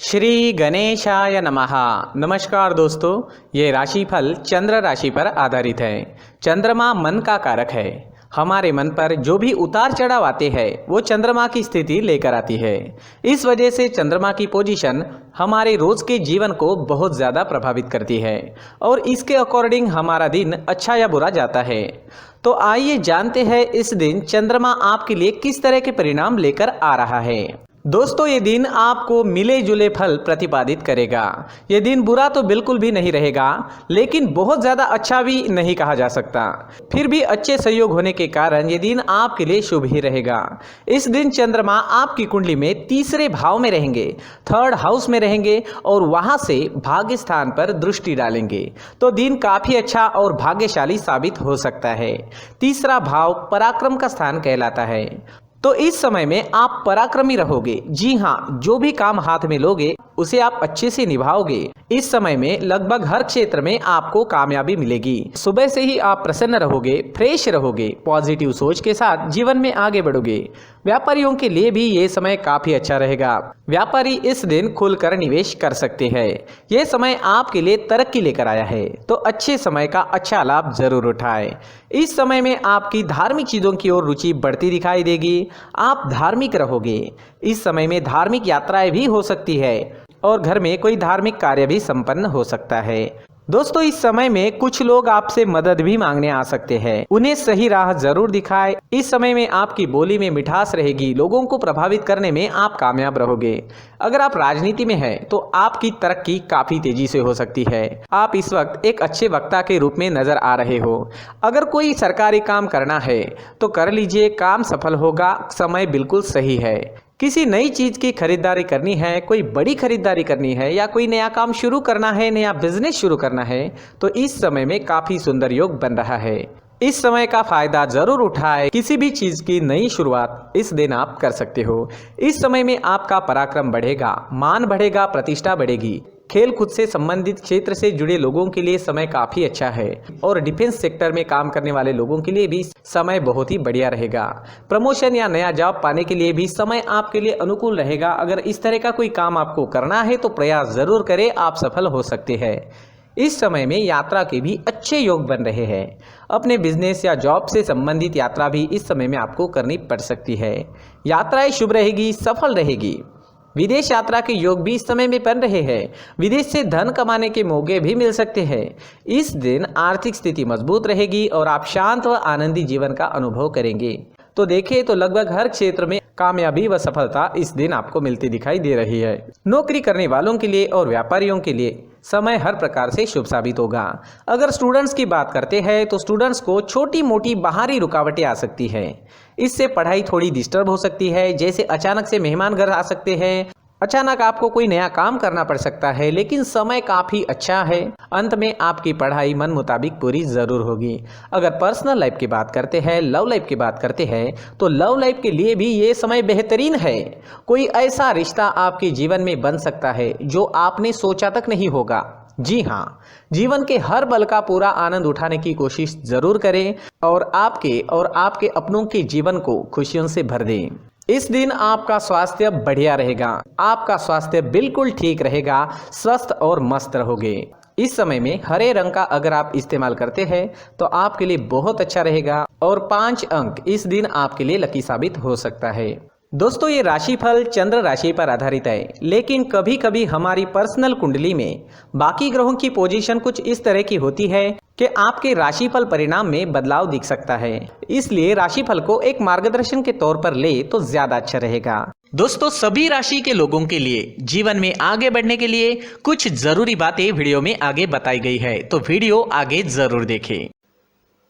श्री गणेशाय नमः। नमस्कार दोस्तों, ये राशिफल चंद्र राशि पर आधारित है। चंद्रमा मन का कारक है। हमारे मन पर जो भी उतार चढ़ाव आते हैं वो चंद्रमा की स्थिति लेकर आती है। इस वजह से चंद्रमा की पोजीशन हमारे रोज के जीवन को बहुत ज़्यादा प्रभावित करती है और इसके अकॉर्डिंग हमारा दिन अच्छा या बुरा जाता है। तो आइए जानते हैं इस दिन चंद्रमा आपके लिए किस तरह के परिणाम लेकर आ रहा है। दोस्तों, ये दिन आपको मिले जुले फल प्रतिपादित करेगा। ये दिन बुरा तो बिल्कुल भी नहीं रहेगा, लेकिन बहुत ज़्यादा अच्छा भी नहीं कहा जा सकता। फिर भी अच्छे संयोग होने के कारण ये दिन आपके लिए शुभ ही रहेगा। इस दिन चंद्रमा आपकी कुंडली में तीसरे भाव में रहेंगे, थर्ड हाउस में रहेंगे और वहाँ से भाग्य स्थान पर दृष्टि डालेंगे। तो दिन काफ़ी अच्छा और भाग्यशाली साबित हो सकता है। तीसरा भाव पराक्रम का स्थान कहलाता है। तो इस समय में आप पराक्रमी रहोगे। जी हाँ, जो भी काम हाथ में लोगे उसे आप अच्छे से निभाओगे। इस समय में लगभग हर क्षेत्र में आपको कामयाबी मिलेगी। सुबह से ही आप प्रसन्न रहोगे, फ्रेश रहोगे, पॉजिटिव सोच के साथ जीवन में आगे बढ़ोगे। व्यापारियों के लिए भी ये समय काफी अच्छा रहेगा। व्यापारी इस दिन खुलकर निवेश कर सकते हैं। यह समय आपके लिए तरक्की लेकर आया है, तो अच्छे समय का अच्छा लाभ जरूर उठाएं। इस समय में आपकी धार्मिक चीजों की ओर रुचि बढ़ती दिखाई देगी। आप धार्मिक रहोगे। इस समय में धार्मिक यात्राएं भी हो सकती है और घर में कोई धार्मिक कार्य भी संपन्न हो सकता है। दोस्तों, इस समय में कुछ लोग आपसे मदद भी मांगने आ सकते हैं। उन्हें सही राह जरूर दिखाएं। इस समय में आपकी बोली में मिठास रहेगी। लोगों को प्रभावित करने में आप कामयाब रहोगे। अगर आप राजनीति में हैं तो आपकी तरक्की काफी तेजी से हो सकती है। आप इस वक्त एक अच्छे वक्ता के रूप में नजर आ रहे हो। अगर कोई सरकारी काम करना है तो कर लीजिए, काम सफल होगा। समय बिल्कुल सही है। किसी नई चीज की खरीदारी करनी है, कोई बड़ी खरीदारी करनी है या कोई नया काम शुरू करना है, नया बिजनेस शुरू करना है, तो इस समय में काफी सुंदर योग बन रहा है। इस समय का फायदा जरूर उठाएं। किसी भी चीज की नई शुरुआत इस दिन आप कर सकते हो। इस समय में आपका पराक्रम बढ़ेगा, मान बढ़ेगा, प्रतिष्ठा बढ़ेगी। खेल कूद से संबंधित क्षेत्र से जुड़े लोगों के लिए समय काफी अच्छा है और डिफेंस सेक्टर में काम करने वाले लोगों के लिए भी समय बहुत ही बढ़िया रहेगा। प्रमोशन या नया जॉब पाने के लिए भी समय आपके लिए अनुकूल रहेगा। अगर इस तरह का कोई काम आपको करना है तो प्रयास जरूर करें, आप सफल हो सकते हैं। इस समय में यात्रा के भी अच्छे योग बन रहे हैं। अपने बिजनेस या जॉब से संबंधित यात्रा भी इस समय में आपको करनी पड़ सकती है। यात्राएं शुभ रहेगी, सफल रहेगी। विदेश यात्रा के योग भी इस समय में बन रहे हैं। विदेश से धन कमाने के मौके भी मिल सकते हैं। इस दिन आर्थिक स्थिति मजबूत रहेगी और आप शांत व आनंदी जीवन का अनुभव करेंगे। तो देखें तो लगभग हर क्षेत्र में कामयाबी व सफलता इस दिन आपको मिलती दिखाई दे रही है। नौकरी करने वालों के लिए और व्यापारियों के लिए समय हर प्रकार से शुभ साबित होगा। अगर स्टूडेंट्स की बात करते हैं तो स्टूडेंट्स को छोटी मोटी बाहरी रुकावटें आ सकती है। इससे पढ़ाई थोड़ी डिस्टर्ब हो सकती है। जैसे अचानक से मेहमान घर आ सकते हैं, अचानक आपको कोई नया काम करना पड़ सकता है, लेकिन समय काफी अच्छा है। अंत में आपकी पढ़ाई मन मुताबिक पूरी जरूर होगी। अगर पर्सनल लाइफ की बात करते हैं, लव लाइफ की बात करते हैं, तो लव लाइफ के लिए भी ये समय बेहतरीन है। कोई ऐसा रिश्ता आपके जीवन में बन सकता है जो आपने सोचा तक नहीं होगा। जी हाँ, जीवन के हर पल का पूरा आनंद उठाने की कोशिश जरूर करें और आपके अपनों के जीवन को खुशियों से भर दें। इस दिन आपका स्वास्थ्य बढ़िया रहेगा। आपका स्वास्थ्य बिल्कुल ठीक रहेगा, स्वस्थ और मस्त रहोगे। इस समय में हरे रंग का अगर आप इस्तेमाल करते हैं तो आपके लिए बहुत अच्छा रहेगा और 5 अंक इस दिन आपके लिए लकी साबित हो सकता है। दोस्तों, ये राशिफल चंद्र राशि पर आधारित है, लेकिन कभी कभी हमारी पर्सनल कुंडली में बाकी ग्रहों की पोजीशन कुछ इस तरह की होती है कि आपके राशिफल परिणाम में बदलाव दिख सकता है। इसलिए राशिफल को एक मार्गदर्शन के तौर पर ले तो ज्यादा अच्छा रहेगा। दोस्तों, सभी राशि के लोगों के लिए जीवन में आगे बढ़ने के लिए कुछ जरूरी बातें वीडियो में आगे बताई गई है, तो वीडियो आगे जरूर देखें।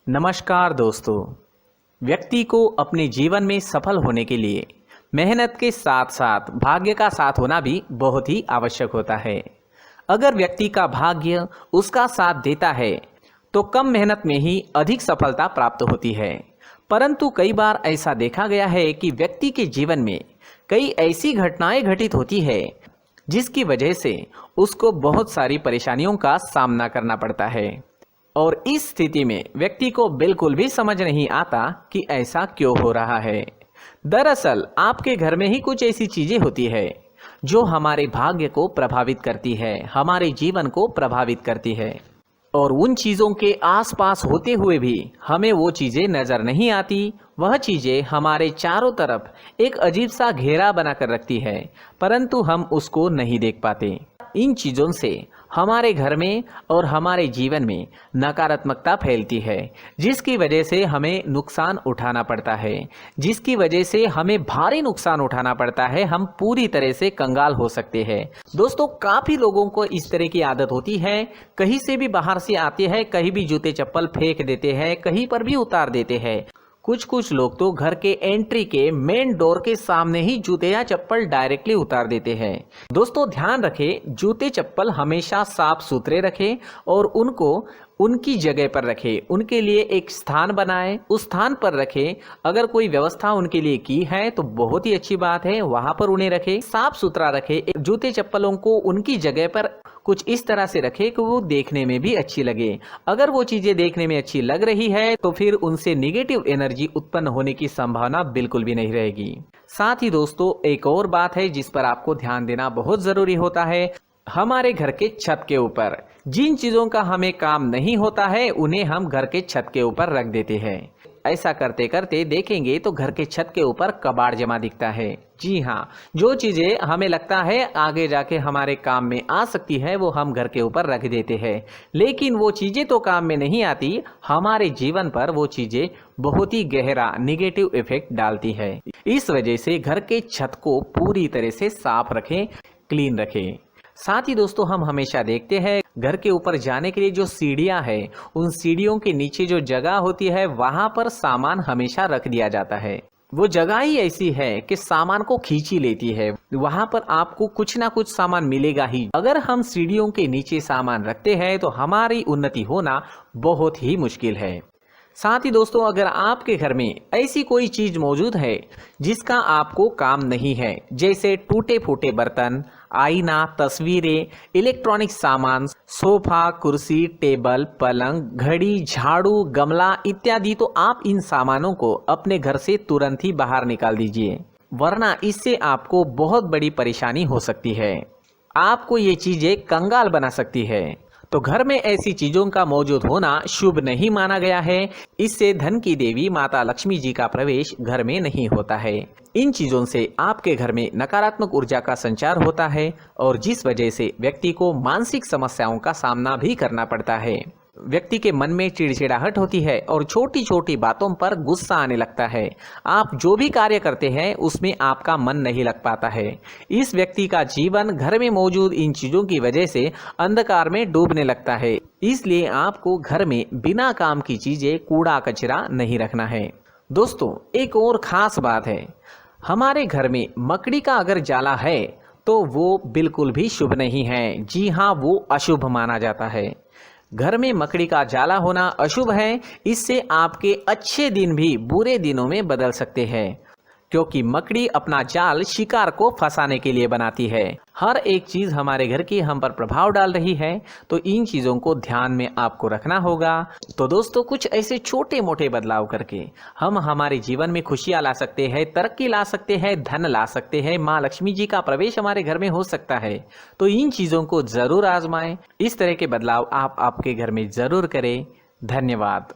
नमस्कार दोस्तों, व्यक्ति को अपने जीवन में सफल होने के लिए मेहनत के साथ साथ भाग्य का साथ होना भी बहुत ही आवश्यक होता है। अगर व्यक्ति का भाग्य उसका साथ देता है तो कम मेहनत में ही अधिक सफलता प्राप्त होती है। परंतु कई बार ऐसा देखा गया है कि व्यक्ति के जीवन में कई ऐसी घटनाएं घटित होती है जिसकी वजह से उसको बहुत सारी परेशानियों का सामना करना पड़ता है और इस स्थिति में व्यक्ति को बिल्कुल भी समझ नहीं आता कि ऐसा क्यों हो रहा है। दरअसल आपके घर में ही कुछ ऐसी चीजें होती है जो हमारे भाग्य को प्रभावित करती है, हमारे जीवन को प्रभावित करती है। और उन चीज़ों के आसपास होते हुए भी हमें वो चीज़ें नज़र नहीं आती। वह चीज़ें हमारे चारों तरफ एक अजीब सा घेरा बनाकर रखती है, परंतु हम उसको नहीं देख पाते। इन चीज़ों से हमारे घर में और हमारे जीवन में नकारात्मकता फैलती है, जिसकी वजह से हमें नुकसान उठाना पड़ता है, जिसकी वजह से हमें भारी नुकसान उठाना पड़ता है। हम पूरी तरह से कंगाल हो सकते हैं। दोस्तों, काफ़ी लोगों को इस तरह की आदत होती है, कहीं से भी बाहर से आते हैं, कहीं भी जूते चप्पल फेंक देते हैं, कहीं पर भी उतार देते हैं। कुछ लोग तो घर के एंट्री के मेन डोर के सामने ही जूते या चप्पल डायरेक्टली उतार देते हैं। दोस्तों, ध्यान रखें, जूते चप्पल हमेशा साफ सुथरे रखें और उनको उनकी जगह पर रखें। उनके लिए एक स्थान बनाएं, उस स्थान पर रखें। अगर कोई व्यवस्था उनके लिए की है तो बहुत ही अच्छी बात है, वहां पर उन्हें रखें, साफ सुथरा रखें। जूते चप्पलों को उनकी जगह पर कुछ इस तरह से रखें कि वो देखने में भी अच्छी लगे। अगर वो चीजें देखने में अच्छी लग रही है तो फिर उनसे नेगेटिव एनर्जी उत्पन्न होने की संभावना बिल्कुल भी नहीं रहेगी। साथ ही दोस्तों, एक और बात है जिस पर आपको ध्यान देना बहुत जरूरी होता है। हमारे घर के छत के ऊपर जिन चीजों का हमें काम नहीं होता है, उन्हें हम घर के छत के ऊपर रख देते हैं। ऐसा करते करते देखेंगे तो घर के छत के ऊपर कबाड़ जमा दिखता है। जी हाँ, जो चीजें हमें लगता है आगे जाके हमारे काम में आ सकती है, वो हम घर के ऊपर रख देते हैं। लेकिन वो चीजें तो काम में नहीं आती, हमारे जीवन पर वो चीजें बहुत ही गहरा निगेटिव इफेक्ट डालती है। इस वजह से घर के छत को पूरी तरह से साफ रखें, क्लीन रखें। साथ ही दोस्तों, हम हमेशा देखते हैं घर के ऊपर जाने के लिए जो सीढ़ियां हैं, उन सीढ़ियों के नीचे जो जगह होती है वहां पर सामान हमेशा रख दिया जाता है। वो जगह ही ऐसी है कि सामान को खींची लेती है। वहां पर आपको कुछ ना कुछ सामान मिलेगा ही। अगर हम सीढ़ियों के नीचे सामान रखते हैं तो हमारी उन्नति होना बहुत ही मुश्किल है। साथ ही दोस्तों, अगर आपके घर में ऐसी कोई चीज मौजूद है जिसका आपको काम नहीं है, जैसे टूटे फूटे बर्तन, आईना, तस्वीरें, इलेक्ट्रॉनिक सामान, सोफा, कुर्सी, टेबल, पलंग, घड़ी, झाड़ू, गमला इत्यादि, तो आप इन सामानों को अपने घर से तुरंत ही बाहर निकाल दीजिए, वरना इससे आपको बहुत बड़ी परेशानी हो सकती है। आपको ये चीजें कंगाल बना सकती है। तो घर में ऐसी चीजों का मौजूद होना शुभ नहीं माना गया है। इससे धन की देवी माता लक्ष्मी जी का प्रवेश घर में नहीं होता है। इन चीजों से आपके घर में नकारात्मक ऊर्जा का संचार होता है और जिस वजह से व्यक्ति को मानसिक समस्याओं का सामना भी करना पड़ता है। व्यक्ति के मन में चिड़चिड़ाहट होती है और छोटी छोटी बातों पर गुस्सा आने लगता है। आप जो भी कार्य करते हैं उसमें आपका मन नहीं लग पाता है। इस व्यक्ति का जीवन घर में मौजूद इन चीजों की वजह से अंधकार में डूबने लगता है। इसलिए आपको घर में बिना काम की चीजें, कूड़ा कचरा नहीं रखना है। दोस्तों, एक और खास बात है, हमारे घर में मकड़ी का अगर जाला है तो वो बिल्कुल भी शुभ नहीं है। जी हाँ, वो अशुभ माना जाता है। घर में मकड़ी का जाला होना अशुभ है। इससे आपके अच्छे दिन भी बुरे दिनों में बदल सकते हैं, क्योंकि मकड़ी अपना जाल शिकार को फंसाने के लिए बनाती है। हर एक चीज हमारे घर की हम पर प्रभाव डाल रही है, तो इन चीजों को ध्यान में आपको रखना होगा। तो दोस्तों, कुछ ऐसे छोटे मोटे बदलाव करके हम हमारे जीवन में खुशियां ला सकते हैं, तरक्की ला सकते हैं, धन ला सकते हैं, माँ लक्ष्मी जी का प्रवेश हमारे घर में हो सकता है। तो इन चीजों को जरूर आजमाएं। इस तरह के बदलाव आप आपके घर में जरूर करें। धन्यवाद।